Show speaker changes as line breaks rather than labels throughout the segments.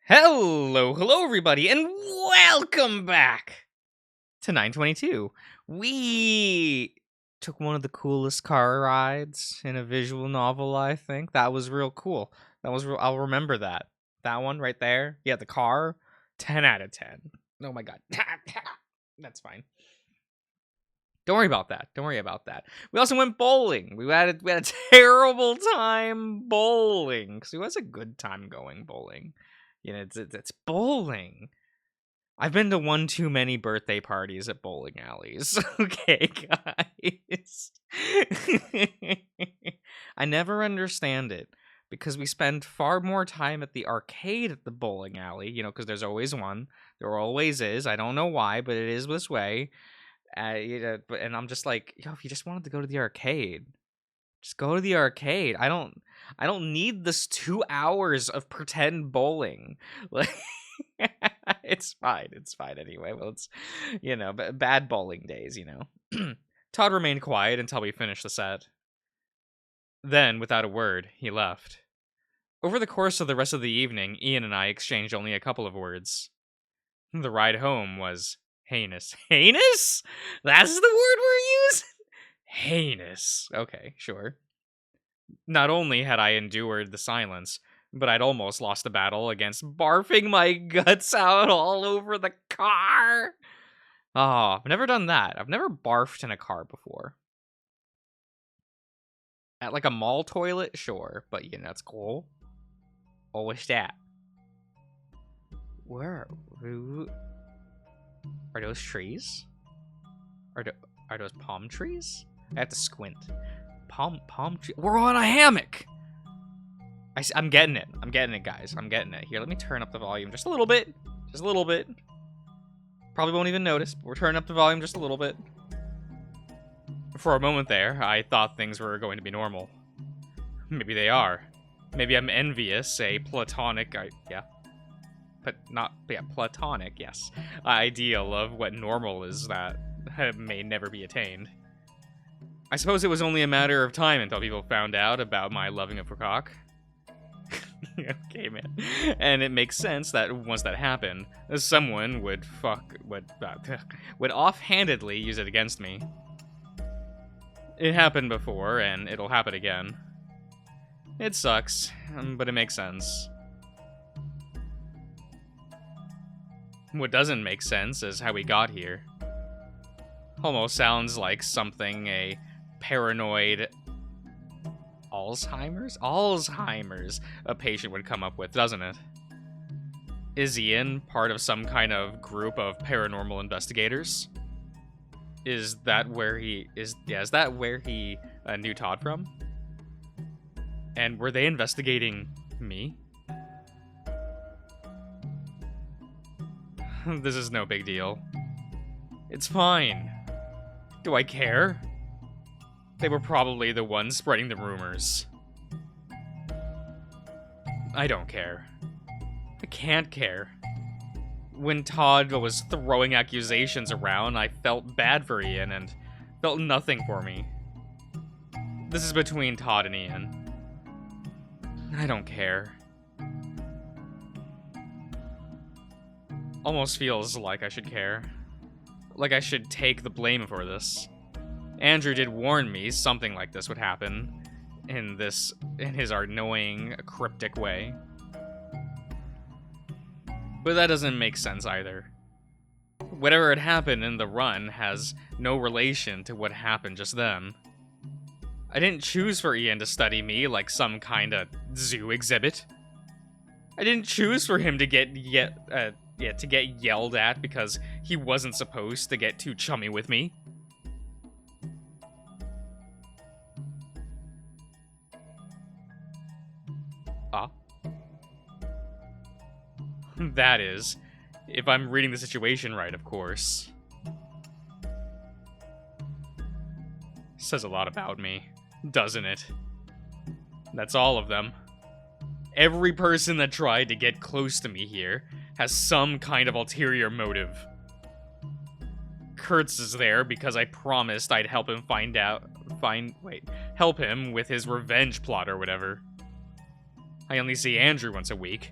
Hello, everybody, and welcome back to 922. We took one of the coolest car rides in a visual novel, I think. That was real cool. I'll remember that. That one right there. Yeah, the car. 10 out of 10. Oh my god. That's fine. Don't worry about that. We also went bowling. We had a terrible time bowling. So it was a good time going bowling. It's bowling. I've been to one too many birthday parties at bowling alleys. Okay, guys. I never understand it because we spend far more time at the arcade at the bowling alley, because there's always one. There always is. I don't know why, but it is this way. And I'm just like, if you just wanted to go to the arcade, just go to the arcade. I don't need this 2 hours of pretend bowling. Like, it's fine. It's fine anyway. Well, it's, bad bowling days, Todd remained quiet until we finished the set. Then, without a word, he left. Over the course of the rest of the evening, Ian and I exchanged only a couple of words. The ride home was heinous. Heinous? That's the word we're using? Heinous. Okay, sure. Not only had I endured the silence, but I'd almost lost the battle against barfing my guts out all over the car. Oh, I've never done that. I've never barfed in a car before. At like a mall toilet, sure, but it's cool. Always that. Where? Are those trees? Are those palm trees? I have to squint. Palm tree. We're on a hammock. I'm getting it. I'm getting it, guys. I'm getting it. Here, let me turn up the volume just a little bit. Just a little bit. Probably won't even notice, but we're turning up the volume just a little bit. For a moment there, I thought things were going to be normal. Maybe they are. Maybe I'm envious, a platonic, platonic, yes, ideal of what normal is that may never be attained. I suppose it was only a matter of time until people found out about my loving of cock. Okay, man. And it makes sense that once that happened, someone would offhandedly use it against me. It happened before, and it'll happen again. It sucks, but it makes sense. What doesn't make sense is how we got here. Almost sounds like something a paranoid Alzheimer's a patient would come up with, doesn't it? Is Ian part of some kind of group of paranormal investigators? Is that where he knew Todd from? And were they investigating me? This is no big deal. It's fine. Do I care? They were probably the ones spreading the rumors. I don't care. I can't care. When Todd was throwing accusations around, I felt bad for Ian and felt nothing for me. This is between Todd and Ian. I don't care. Almost feels like I should care. Like I should take the blame for this. Andrew did warn me something like this would happen in his annoying, cryptic way. But that doesn't make sense either. Whatever had happened in the run has no relation to what happened just then. I didn't choose for Ian to study me like some kind of zoo exhibit. I didn't choose for him to get yelled at because he wasn't supposed to get too chummy with me. That is, if I'm reading the situation right, of course. Says a lot about me, doesn't it? That's all of them. Every person that tried to get close to me here has some kind of ulterior motive. Kurtz is there because I promised I'd help him help him with his revenge plot or whatever. I only see Andrew once a week.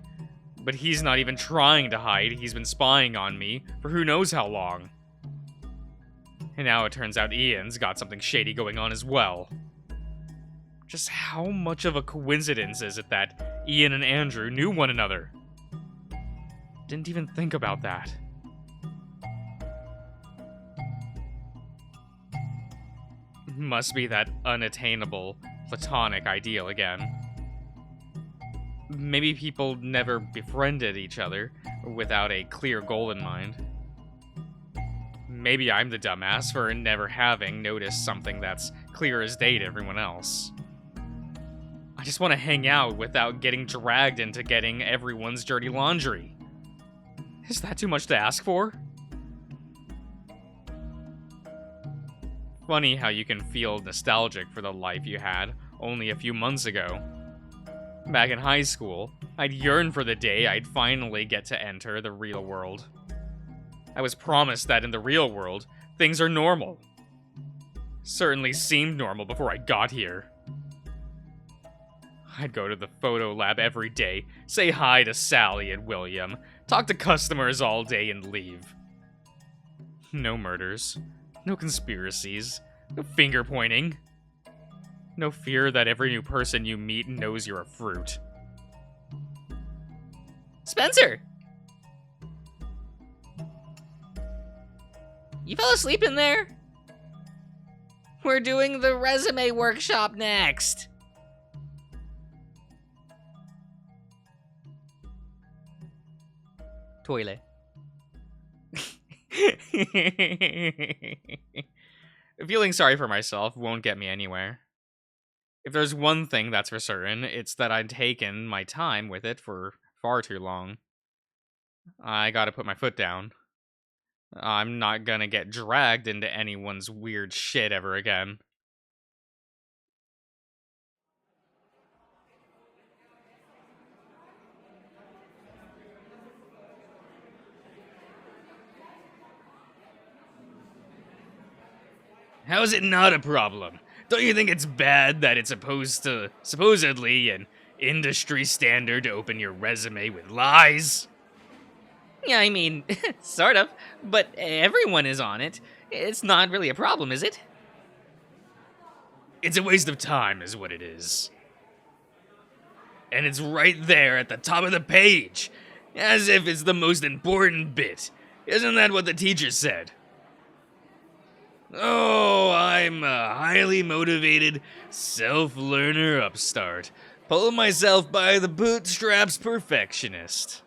But he's not even trying to hide. He's been spying on me for who knows how long. And now it turns out Ian's got something shady going on as well. Just how much of a coincidence is it that Ian and Andrew knew one another? Didn't even think about that. Must be that unattainable, platonic ideal again. Maybe people never befriended each other without a clear goal in mind. Maybe I'm the dumbass for never having noticed something that's clear as day to everyone else. I just want to hang out without getting dragged into getting everyone's dirty laundry. Is that too much to ask for? Funny how you can feel nostalgic for the life you had only a few months ago. Back in high school, I'd yearn for the day I'd finally get to enter the real world. I was promised that in the real world, things are normal. Certainly seemed normal before I got here. I'd go to the photo lab every day, say hi to Sally and William, talk to customers all day and leave. No murders, no conspiracies, no finger pointing. No fear that every new person you meet knows you're a fruit. Spencer! You fell asleep in there? We're doing the resume workshop next. Toilet. Feeling sorry for myself won't get me anywhere. If there's one thing that's for certain, it's that I'd taken my time with it for far too long. I gotta put my foot down. I'm not gonna get dragged into anyone's weird shit ever again. How is it not a problem? Don't you think it's bad that it's supposedly an industry standard to open your resume with lies? Yeah, I mean, sort of, but everyone is on it. It's not really a problem, is it? It's a waste of time, is what it is. And it's right there at the top of the page, as if it's the most important bit. Isn't that what the teacher said? Oh, I'm a highly motivated, self-learner upstart. Pull myself by the bootstraps perfectionist.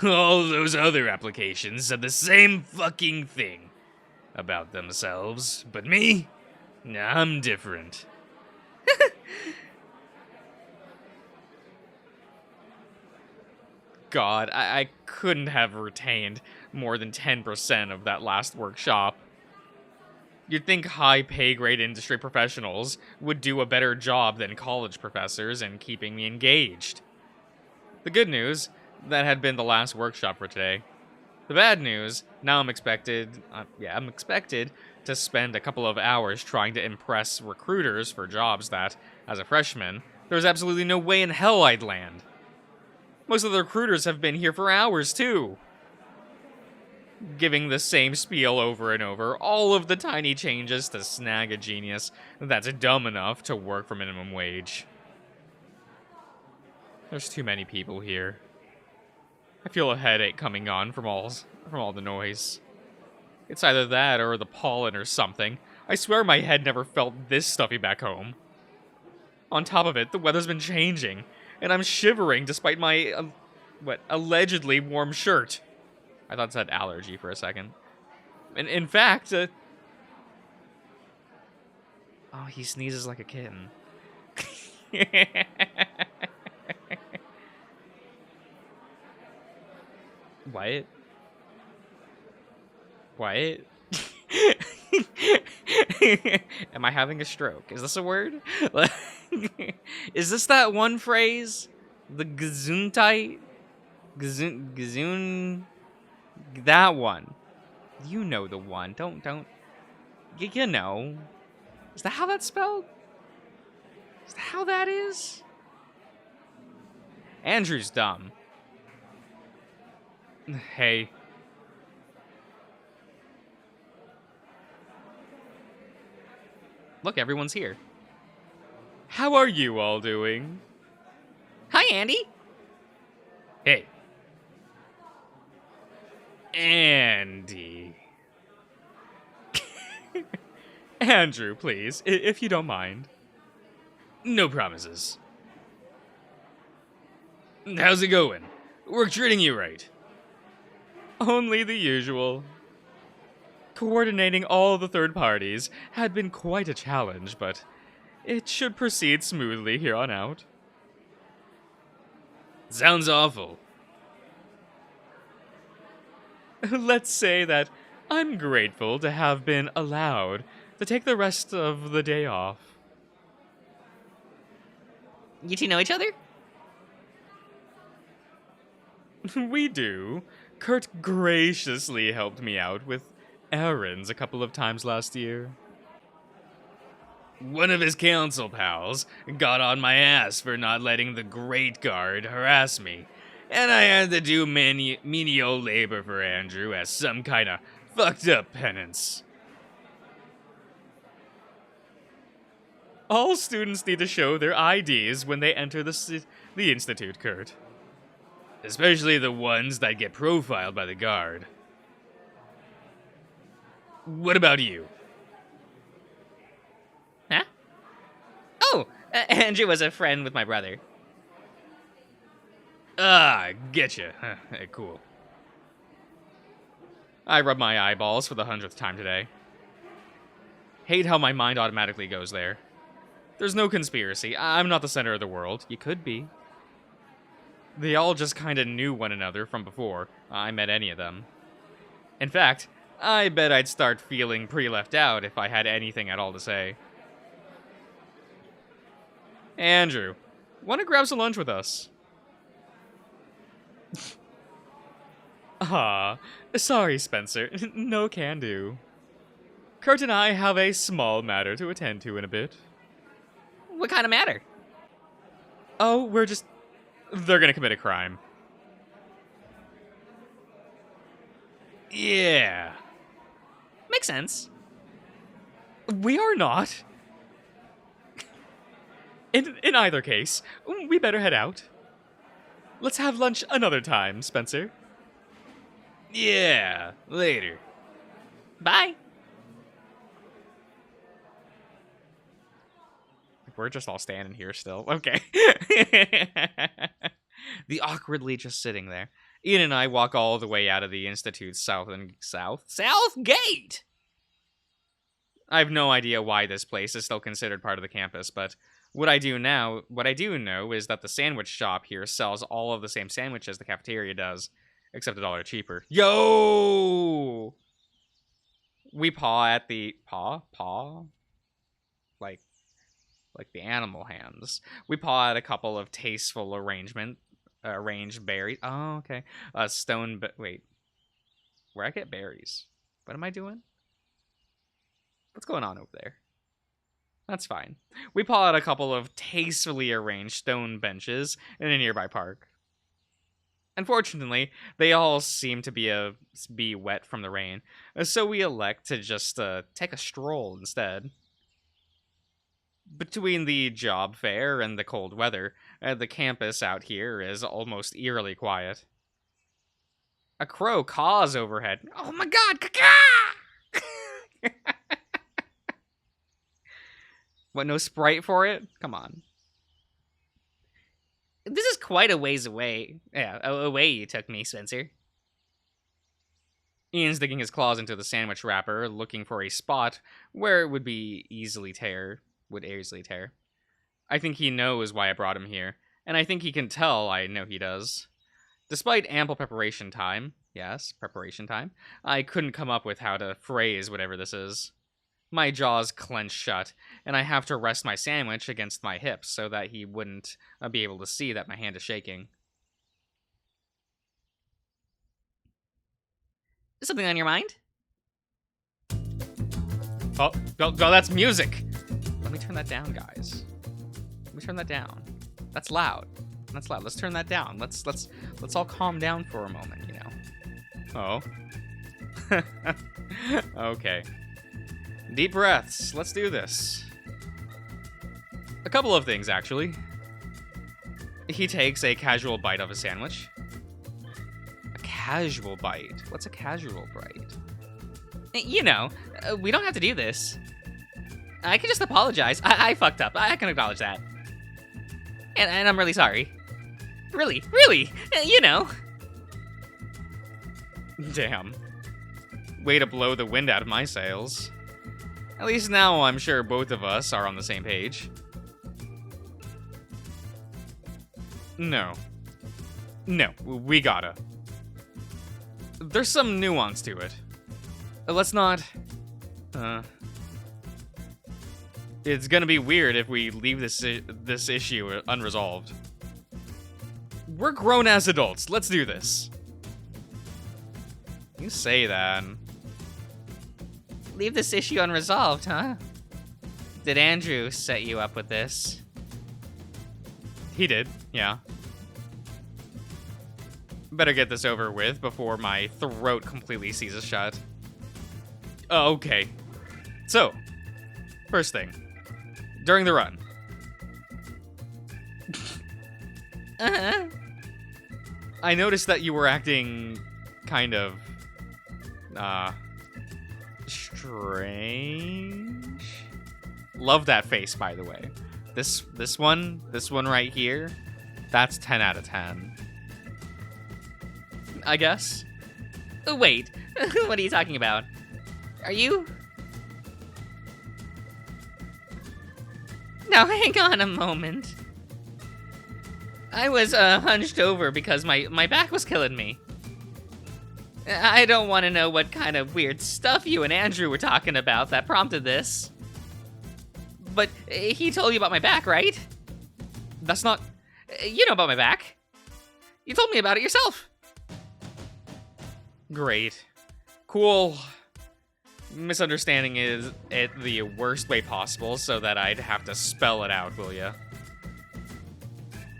All those other applications said the same fucking thing about themselves, but me? Nah, I'm different. God, I couldn't have retained more than 10% of that last workshop. You'd think high pay-grade industry professionals would do a better job than college professors in keeping me engaged. The good news, that had been the last workshop for today. The bad news, now I'm expected to spend a couple of hours trying to impress recruiters for jobs that, as a freshman, there's absolutely no way in hell I'd land. Most of the recruiters have been here for hours, too. Giving the same spiel over and over, all of the tiny changes to snag a genius that's dumb enough to work for minimum wage. There's too many people here. I feel a headache coming on from all the noise. It's either that or the pollen or something. I swear my head never felt this stuffy back home. On top of it, the weather's been changing, and I'm shivering despite my, allegedly warm shirt. I thought it said allergy for a second. And in fact, oh, he sneezes like a kitten. What? What? Am I having a stroke? Is this a word? Is this that one phrase? The Gesundheit? Gesund... That one. You know the one. Don't. You know. Is that how that's spelled? Is that how that is? Andrew's dumb. Hey. Look, everyone's here. How are you all doing?
Hi, Andy.
Hey. Andy. Andrew, please, if you don't mind. No promises. How's it going? We're treating you right. Only the usual. Coordinating all the third parties had been quite a challenge, but it should proceed smoothly here on out. Sounds awful. Let's say that I'm grateful to have been allowed to take the rest of the day off.
You two know each other?
We do. Kurt graciously helped me out with errands a couple of times last year. One of his council pals got on my ass for not letting the Great Guard harass me, and I had to do menial labor for Andrew as some kind of fucked up penance. All students need to show their IDs when they enter the Institute, Kurt. Especially the ones that get profiled by the guard. What about you?
Huh? Oh, Andrew was a friend with my brother.
Ah, getcha. Cool. I rubbed my eyeballs for the 100th time today. Hate how my mind automatically goes there. There's no conspiracy. I'm not the center of the world. You could be. They all just kinda knew one another from before I met any of them. In fact, I bet I'd start feeling pretty left out if I had anything at all to say. Andrew, wanna grab some lunch with us? Ah, sorry, Spencer. No can do. Kurt and I have a small matter to attend to in a bit.
What kind of matter?
Oh, they're gonna commit a crime. Yeah.
Makes sense.
We are not. In either case, we better head out. Let's have lunch another time, Spencer. Yeah, later.
Bye.
We're just all standing here still. Okay. The awkwardly just sitting there. Ian and I walk all the way out of the Institute's south gate! I have no idea why this place is still considered part of the campus, but what I do know is that the sandwich shop here sells all of the same sandwiches the cafeteria does, except $1 cheaper. Yo! We paw at the... Paw? Like the animal hands. We paw at a couple of tasteful arranged berries. Oh, okay. Wait. Where I get berries? What am I doing? What's going on over there? That's fine. We paw at a couple of tastefully arranged stone benches in a nearby park. Unfortunately, they all seem to be wet from the rain, so we elect to just take a stroll instead. Between the job fair and the cold weather, the campus out here is almost eerily quiet. A crow caws overhead. Oh my god! Caca! What, no Sprite for it? Come on.
This is quite a ways away. Yeah, away you took me, Spencer.
Ian's digging his claws into the sandwich wrapper, looking for a spot where it would easily tear. I think he knows why I brought him here, and I think he can tell I know he does. Despite ample preparation time, I couldn't come up with how to phrase whatever this is. My jaws clench shut, and I have to rest my sandwich against my hips so that he wouldn't be able to see that my hand is shaking.
Something on your mind?
Oh, that's music! Let me turn that down, guys. Let me turn that down. That's loud. Let's turn that down. Let's all calm down for a moment, you know. Oh. Okay. Deep breaths. Let's do this. A couple of things, actually. He takes a casual bite of a sandwich. A casual bite? What's a casual bite?
You know, we don't have to do this. I can just apologize. I fucked up. I can acknowledge that. And I'm really sorry. Really, you know.
Damn. Way to blow the wind out of my sails. At least now I'm sure both of us are on the same page. No. No, we gotta. There's some nuance to it. Let's not... It's gonna be weird if we leave this issue unresolved. We're grown-ass adults. Let's do this. You say that.
Leave this issue unresolved, huh? Did Andrew set you up with this?
He did, yeah. Better get this over with before my throat completely seizes shut. Okay. So, first thing. During the run.
Uh-huh.
I noticed that you were acting kind of strange. Love that face, by the way. This one right here, that's 10 out of 10. I guess.
Wait, what are you talking about? Are you? Now hang on a moment. I was hunched over because my back was killing me. I don't want to know what kind of weird stuff you and Andrew were talking about that prompted this. But he told you about my back, right?
That's not...
You know about my back. You told me about it yourself.
Great. Cool. Misunderstanding is it the worst way possible so that I'd have to spell it out, will ya?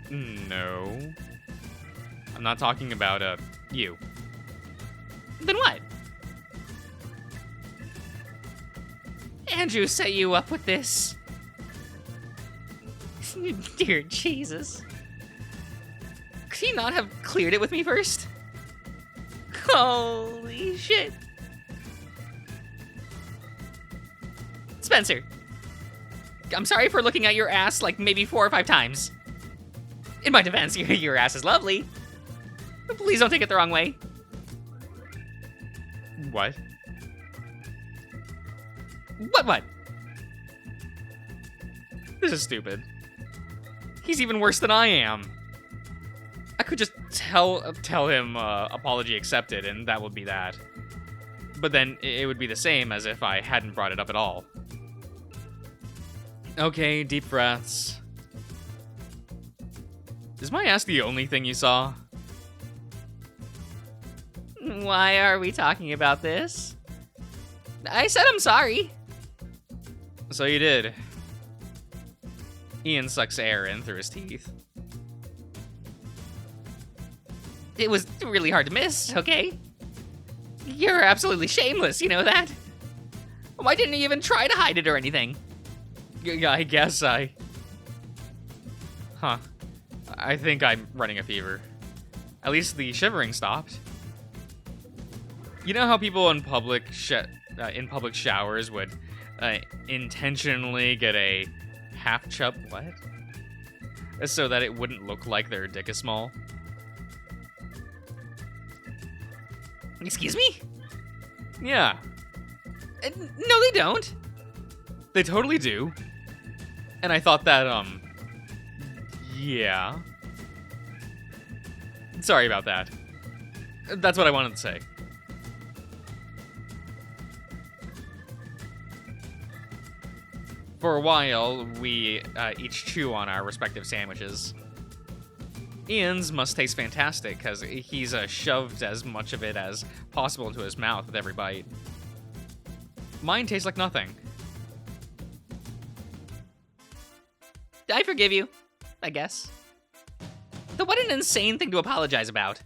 No. I'm not talking about, you.
Then what? Andrew set you up with this. Dear Jesus. Could he not have cleared it with me first? Holy shit. Spencer. I'm sorry for looking at your ass like maybe 4 or 5 times. In my defense, your ass is lovely. But please don't take it the wrong way.
What?
What?
This is stupid. He's even worse than I am. I could just tell him apology accepted, and that would be that. But then it would be the same as if I hadn't brought it up at all. Okay, deep breaths. Is my ass the only thing you saw?
Why are we talking about this? I said I'm sorry.
So you did. Ian sucks air in through his teeth.
It was really hard to miss, okay? You're absolutely shameless, you know that? Why didn't you even try to hide it or anything?
I guess I... Huh. I think I'm running a fever. At least the shivering stopped. You know how people in public showers would intentionally get a half-chub... What? So that it wouldn't look like their dick is small?
Excuse me?
Yeah.
No, they don't.
They totally do. And I thought that, yeah. Sorry about that. That's what I wanted to say. For a while, we each chew on our respective sandwiches. Ian's must taste fantastic, because he's shoved as much of it as possible into his mouth with every bite. Mine tastes like nothing.
I forgive you, I guess. Though what an insane thing to apologize about.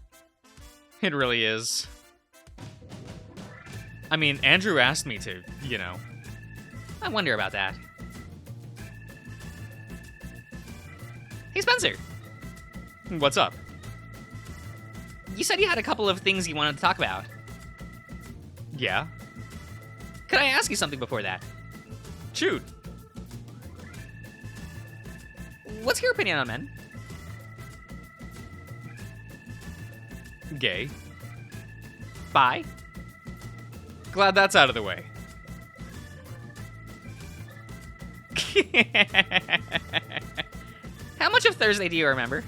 It really is. I mean, Andrew asked me to, you know.
I wonder about that. Hey, Spencer.
What's up?
You said you had a couple of things you wanted to talk about.
Yeah?
Could I ask you something before that?
Shoot.
What's your opinion on men?
Gay.
Bi?
Glad that's out of the way.
How much of Thursday do you remember?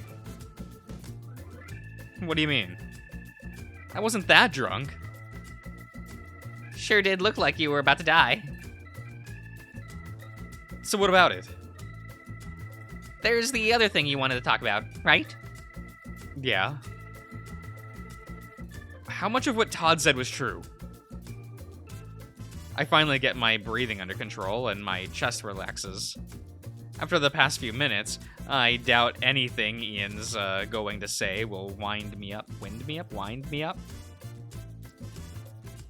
What do you mean? I wasn't that drunk.
Sure did look like you were about to die.
So what about it?
There's the other thing you wanted to talk about, right?
Yeah. How much of what Todd said was true? I finally get my breathing under control and my chest relaxes. After the past few minutes, I doubt anything Ian's going to say will wind me up. Wind me up?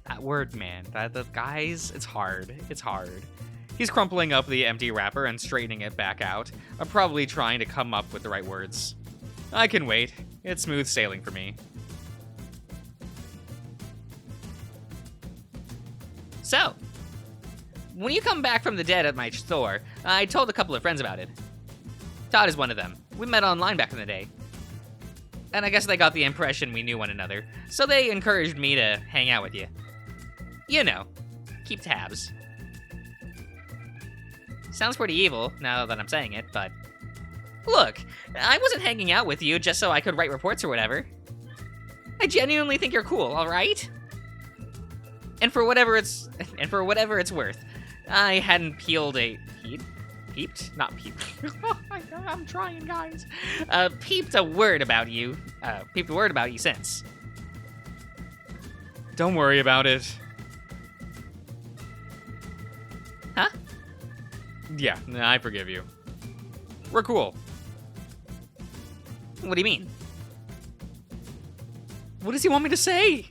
That word, man. The guys, it's hard. It's hard. He's crumpling up the empty wrapper and straightening it back out. I'm probably trying to come up with the right words. I can wait. It's smooth sailing for me.
So, when you come back from the dead at my store, I told a couple of friends about it. Todd is one of them. We met online back in the day. And I guess they got the impression we knew one another, so they encouraged me to hang out with you. You know, keep tabs. Sounds pretty evil, now that I'm saying it, but... Look, I wasn't hanging out with you just so I could write reports or whatever. I genuinely think you're cool, alright? And for whatever it's worth, I hadn't peeled a... Peeped? Not peeped. I'm trying, guys. Peeped a word about you since.
Don't worry about it.
Huh?
Yeah, I forgive you. We're cool.
What do you mean?
What does he want me to say?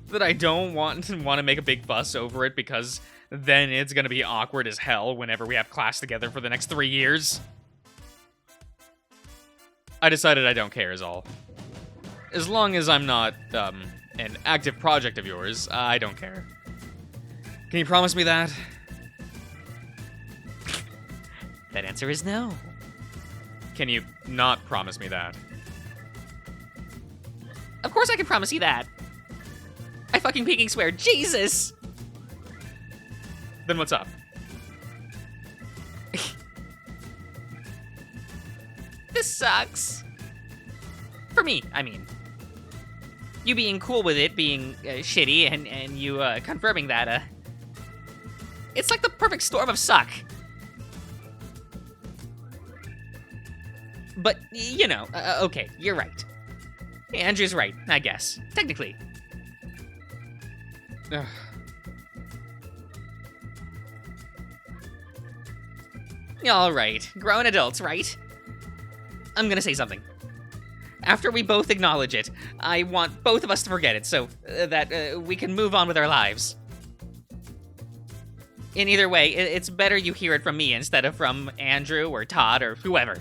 That I don't want to make a big fuss over it because then it's gonna be awkward as hell whenever we have class together for the next 3 years? I decided I don't care is all. As long as I'm not, an active project of yours, I don't care. Can you promise me that?
That answer is no.
Can you not promise me that?
Of course I can promise you that. I fucking pinking swear, Jesus!
Then what's up?
This sucks. For me, I mean. You being cool with it being shitty and you confirming that, it's like the perfect storm of suck. But, you know, okay, you're right. Andrew's right, I guess. Technically.
Ugh.
All right, grown adults, right? I'm gonna say something. After we both acknowledge it, I want both of us to forget it so that we can move on with our lives. In either way, it's better you hear it from me instead of from Andrew or Todd or whoever.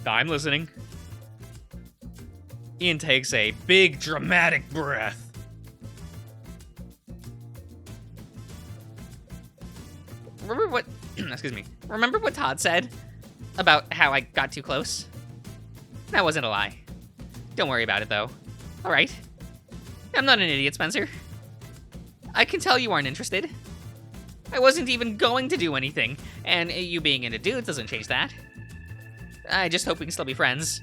I'm listening. Ian takes a big, dramatic breath.
Remember what Todd said about how I got too close? That wasn't a lie. Don't worry about it, though. All right. I'm not an idiot, Spencer. I can tell you aren't interested. I wasn't even going to do anything, and you being into dudes doesn't change that. I just hope we can still be friends.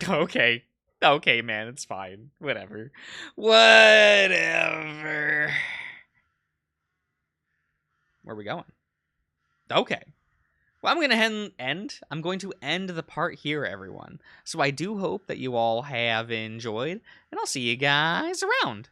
Okay. Okay, man, it's fine. Whatever. Whatever. Where are we going? Okay. Well, I'm going to end the part here, everyone. So I do hope that you all have enjoyed, and I'll see you guys around.